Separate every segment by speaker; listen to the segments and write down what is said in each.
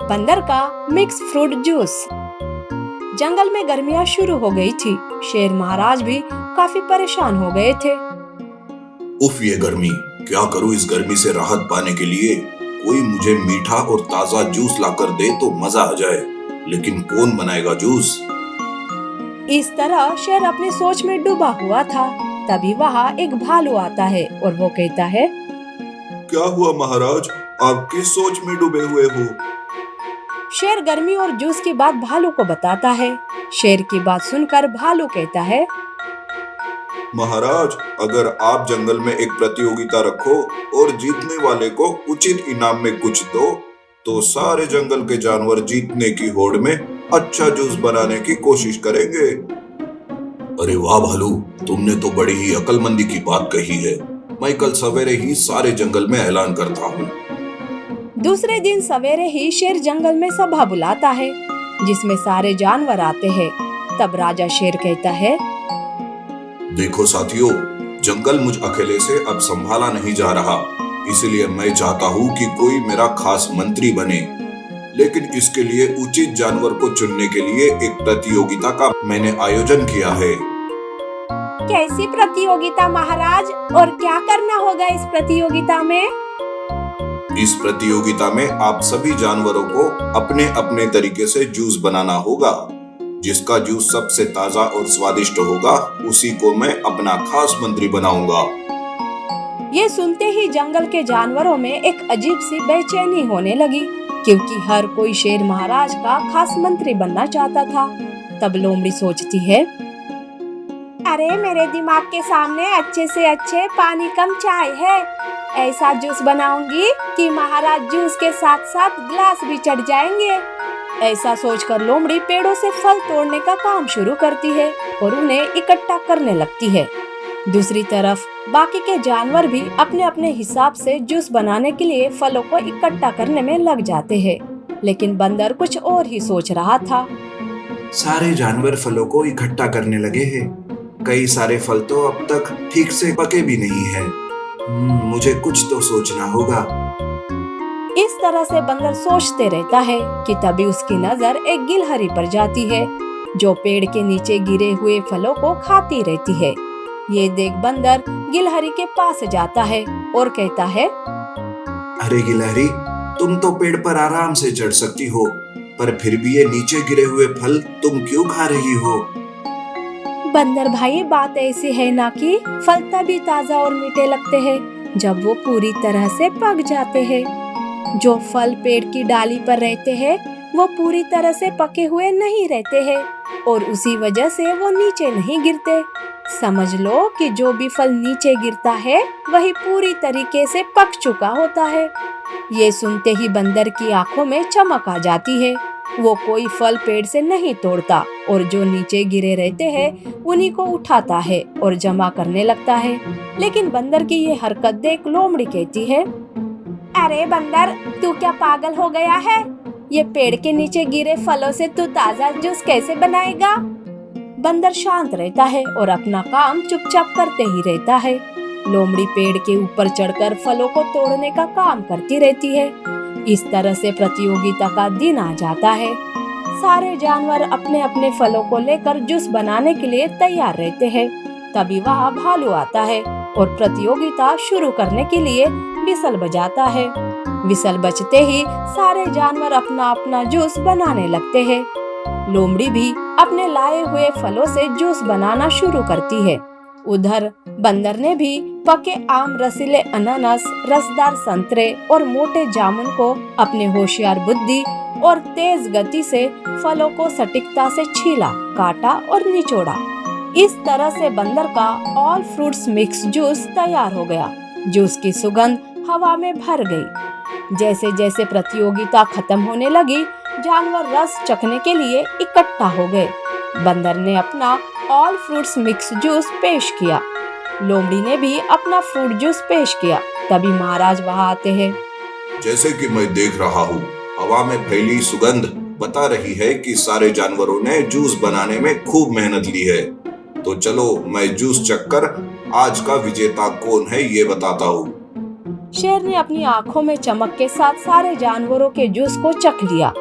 Speaker 1: बंदर का mix fruit juice. जंगल में गर्मियाँ शुरू हो गई थी। शेर महाराज भी काफी परेशान हो गए थे।
Speaker 2: उफ, ये गर्मी, क्या करूं इस गर्मी से राहत पाने के लिए? कोई मुझे मीठा और ताजा जूस लाकर दे तो मजा आ जाए, लेकिन कौन बनाएगा जूस?
Speaker 1: इस तरह शेर अपनी सोच में डूबा हुआ था। तभी वहाँ एक भालू आता है और वो कहता है,
Speaker 2: क्या हुआ महाराज, आप किस सोच में डूबे हुए हो?
Speaker 1: शेर गर्मी और जूस की बात भालू को बताता है। शेर की बात सुनकर भालू कहता है,
Speaker 2: महाराज, अगर आप जंगल में एक प्रतियोगिता रखो और जीतने वाले को उचित इनाम में कुछ दो, तो सारे जंगल के जानवर जीतने की होड़ में अच्छा जूस बनाने की कोशिश करेंगे। अरे वाह भालू, तुमने तो बड़ी ही अक्लमंदी की बात कही है। मैं कल सवेरे ही सारे जंगल में ऐलान करता हूँ।
Speaker 1: दूसरे दिन सवेरे ही शेर जंगल में सभा बुलाता है, जिसमें सारे जानवर आते हैं। तब राजा शेर कहता है,
Speaker 2: देखो साथियों, जंगल मुझ अकेले से अब संभाला नहीं जा रहा, इसलिए मैं चाहता हूँ कि कोई मेरा खास मंत्री बने। लेकिन इसके लिए उचित जानवर को चुनने के लिए एक प्रतियोगिता का मैंने आयोजन किया है।
Speaker 1: कैसी प्रतियोगिता महाराज, और क्या करना होगा इस प्रतियोगिता में?
Speaker 2: इस प्रतियोगिता में आप सभी जानवरों को अपने अपने तरीके से जूस बनाना होगा। जिसका जूस सबसे ताजा और स्वादिष्ट होगा, उसी को मैं अपना खास मंत्री बनाऊंगा।
Speaker 1: ये सुनते ही जंगल के जानवरों में एक अजीब सी बेचैनी होने लगी, क्योंकि हर कोई शेर महाराज का खास मंत्री बनना चाहता था। तब लोमड़ी सोचती है, अरे मेरे दिमाग के सामने अच्छे से अच्छे पानी कम चाय है। ऐसा जूस बनाऊंगी कि महाराज जूस के साथ साथ ग्लास भी चढ़ जाएंगे। ऐसा सोचकर लोमड़ी पेड़ों से फल तोड़ने का काम शुरू करती है और उन्हें इकट्ठा करने लगती है। दूसरी तरफ बाकी के जानवर भी अपने अपने हिसाब से जूस बनाने के लिए फलों को इकट्ठा करने में लग जाते हैं। लेकिन बंदर कुछ और ही सोच रहा था।
Speaker 2: सारे जानवर फलों को इकट्ठा करने लगे हैं। कई सारे फल तो अब तक ठीक से पके भी नहीं हैं। मुझे कुछ तो सोचना होगा।
Speaker 1: इस तरह से बंदर सोचते रहता है कि तभी उसकी नजर एक गिलहरी पर जाती है, जो पेड़ के नीचे गिरे हुए फलों को खाती रहती है। ये देख बंदर गिलहरी के पास जाता है और कहता है,
Speaker 2: अरे गिलहरी, तुम तो पेड़ पर आराम से चढ़ सकती हो, पर फिर भी ये नीचे गिरे हुए फल तुम क्यों खा रही हो?
Speaker 1: बंदर भाई, बात ऐसी है ना कि फल तभी ताजा और मीठे लगते हैं जब वो पूरी तरह से पक जाते हैं। जो फल पेड़ की डाली पर रहते हैं वो पूरी तरह से पके हुए नहीं रहते हैं और उसी वजह से वो नीचे नहीं गिरते। समझ लो कि जो भी फल नीचे गिरता है वही पूरी तरीके से पक चुका होता है। ये सुनते ही बंदर की आंखों में चमक आ जाती है। वो कोई फल पेड़ से नहीं तोड़ता और जो नीचे गिरे रहते हैं उन्हीं को उठाता है और जमा करने लगता है। लेकिन बंदर की ये हरकत देख लोमड़ी कहती है, अरे बंदर, तू क्या पागल हो गया है? ये पेड़ के नीचे गिरे फलों से तू ताजा जूस कैसे बनाएगा? बंदर शांत रहता है और अपना काम चुपचाप करते ही रहता है। लोमड़ी पेड़ के ऊपर चढ़कर फलों को तोड़ने का काम करती रहती है। इस तरह से प्रतियोगिता का दिन आ जाता है। सारे जानवर अपने अपने फलों को लेकर जूस बनाने के लिए तैयार रहते हैं। तभी वहाँ भालू आता है और प्रतियोगिता शुरू करने के लिए विसल बजाता है। विसल बजते ही सारे जानवर अपना अपना जूस बनाने लगते हैं। लोमड़ी भी अपने लाए हुए फलों से जूस बनाना शुरू करती है। उधर बंदर ने भी पके आम, रसीले अनानास, रसदार संतरे और मोटे जामुन को अपने होशियार बुद्धि और तेज गति से फलों को सटीकता से छीला, काटा और निचोड़ा। इस तरह से बंदर का ऑल फ्रूट्स मिक्स जूस तैयार हो गया। जूस की सुगंध हवा में भर गई। जैसे जैसे प्रतियोगिता खत्म होने लगी, जानवर रस चखने के लिए इकट्ठा हो गए। बंदर ने अपना ऑल फ्रूट्स मिक्स जूस पेश किया। लोमड़ी ने भी अपना फ्रूट जूस पेश किया। तभी महाराज वहाँ आते हैं।
Speaker 2: जैसे कि मैं देख रहा हूँ, हवा में फैली सुगंध बता रही है कि सारे जानवरों ने जूस बनाने में खूब मेहनत ली है। तो चलो मैं जूस चखकर आज का विजेता कौन है ये बताता हूँ।
Speaker 1: शेर ने अपनी आंखों में चमक के साथ सारे जानवरों के जूस को चख लिया।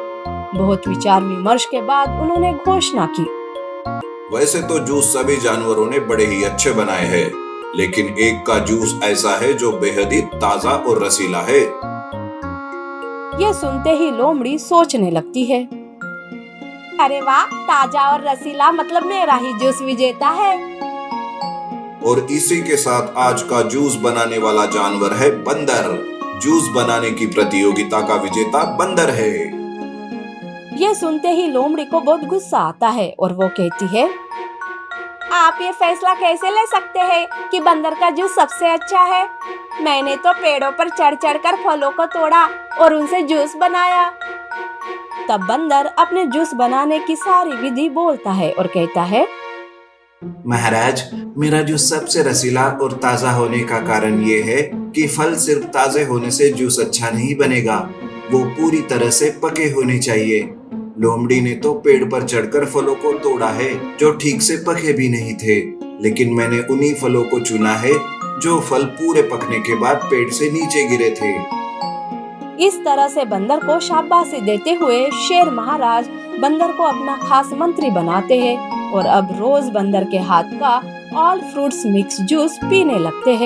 Speaker 1: बहुत विचार विमर्श के बाद उन्होंने घोषणा की,
Speaker 2: वैसे तो जूस सभी जानवरों ने बड़े ही अच्छे बनाए हैं, लेकिन एक का जूस ऐसा है जो बेहद ही ताजा और रसीला है।
Speaker 1: ये सुनते ही लोमड़ी सोचने लगती है, अरे वाह, ताजा और रसीला मतलब मेरा ही जूस विजेता है।
Speaker 2: और इसी के साथ आज का जूस बनाने वाला जानवर है बंदर। जूस बनाने की प्रतियोगिता का विजेता बंदर है।
Speaker 1: ये सुनते ही लोमड़ी को बहुत गुस्सा आता है और वो कहती है, आप ये फैसला कैसे ले सकते हैं कि बंदर का जूस सबसे अच्छा है? मैंने तो पेड़ों पर चढ़ चढ़कर फलों को तोड़ा और उनसे जूस बनाया। तब बंदर अपने जूस बनाने की सारी विधि बोलता है और कहता है,
Speaker 3: महाराज, मेरा जूस सबसे रसीला और ताजा होने का कारण ये है कि फल सिर्फ ताजे होने से जूस अच्छा नहीं बनेगा, वो पूरी तरह से पके होने चाहिए। लोमड़ी ने तो पेड़ पर चढ़कर फलों को तोड़ा है जो ठीक से पके भी नहीं थे, लेकिन मैंने उन्हीं फलों को चुना है जो फल पूरे पकने के बाद पेड़ से नीचे गिरे थे।
Speaker 1: इस तरह से बंदर को शाबाशी देते हुए शेर महाराज बंदर को अपना खास मंत्री बनाते हैं और अब रोज बंदर के हाथ का ऑल फ्रूट्स मिक्स जूस पीने लगते हैं।